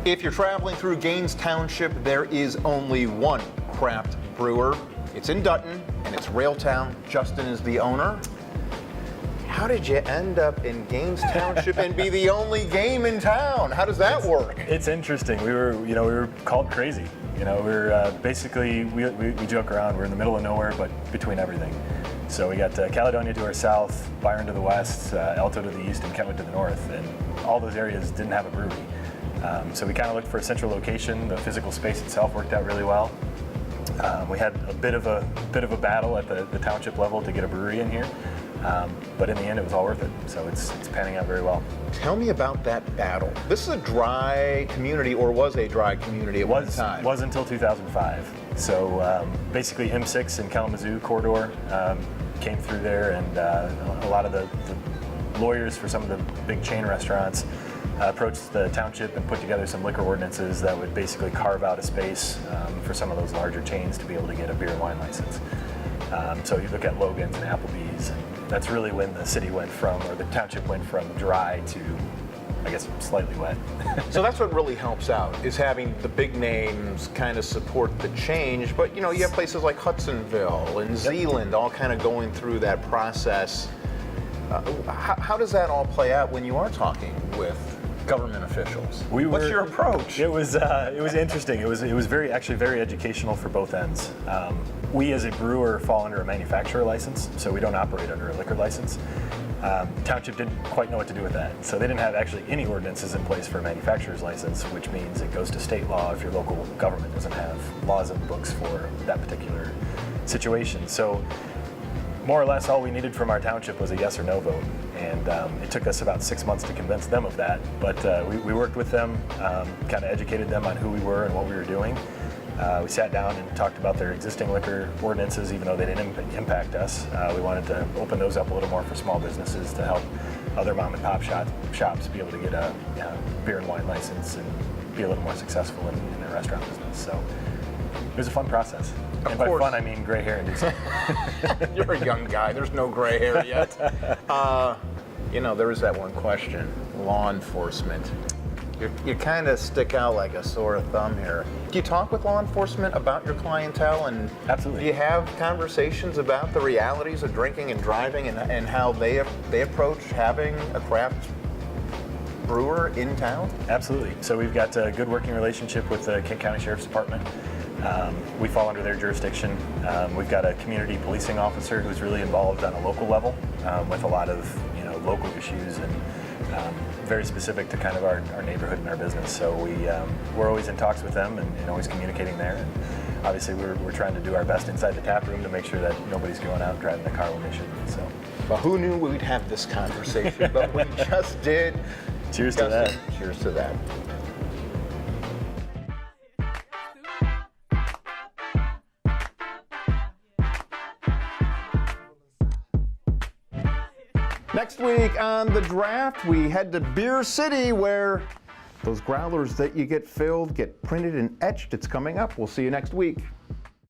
If you're traveling through Gaines Township, there is only one craft brewer. It's in Dutton, and it's Railtown. Justin is the owner. How did you end up in Gaines Township and be the only game in town? How does that work? It's interesting. We were called crazy. We're basically, we joke around, we're in the middle of nowhere, but between everything. So we got Caledonia to our south, Byron to the west, Alto to the east, and Kentwood to the north, and all those areas didn't have a brewery. So we kind of looked for a central location. The physical space itself worked out really well. We had a bit of a battle at the township level to get a brewery in here, but in the end it was all worth it. So it's panning out very well. Tell me about that battle. This is a dry community, or was a dry community at one time? It was until 2005. So basically M6 and Kalamazoo corridor came through there, and a lot of the lawyers for some of the big chain restaurants approached the township and put together some liquor ordinances that would basically carve out a space for some of those larger chains to be able to get a beer and wine license. So you look at Logan's and Applebee's, and that's really when the city went from, or the township went from dry to, I guess, slightly wet. So that's what really helps out, is having the big names kind of support the change. But you have places like Hudsonville and Zeeland all kind of going through that process. How does that all play out when you are talking with government officials? What's your approach? It was interesting. It was very educational for both ends. We as a brewer fall under a manufacturer license, so we don't operate under a liquor license. Township didn't quite know what to do with that, so they didn't have actually any ordinances in place for a manufacturer's license, which means it goes to state law if your local government doesn't have laws in the books for that particular situation. So more or less all we needed from our township was a yes or no vote, and it took us about 6 months to convince them of that, but we worked with them, kind of educated them on who we were and what we were doing. We sat down and talked about their existing liquor ordinances, even though they didn't impact us. We wanted to open those up a little more for small businesses to help other mom and pop shops be able to get a beer and wine license and be a little more successful in their restaurant business. So it was a fun process. And by fun, I mean gray hair and decent. You're a young guy. There's no gray hair yet. There is that one question, law enforcement. You kind of stick out like a sore thumb here. Do you talk with law enforcement about your clientele? And absolutely. Do you have conversations about the realities of drinking and driving and how they approach having a craft brewer in town? Absolutely. So we've got a good working relationship with the Kent County Sheriff's Department. We fall under their jurisdiction. We've got a community policing officer who's really involved on a local level with a lot of local issues and very specific to kind of our neighborhood and our business. So we're always in talks with them and always communicating there. And obviously we're trying to do our best inside the tap room to make sure that nobody's going out driving the car when they shouldn't. So, well, who knew we'd have this conversation? But we just did. Cheers to that. Cheers to that. Next week on The Draught, we head to Beer City, where those growlers that you get filled get printed and etched. It's coming up. We'll see you next week.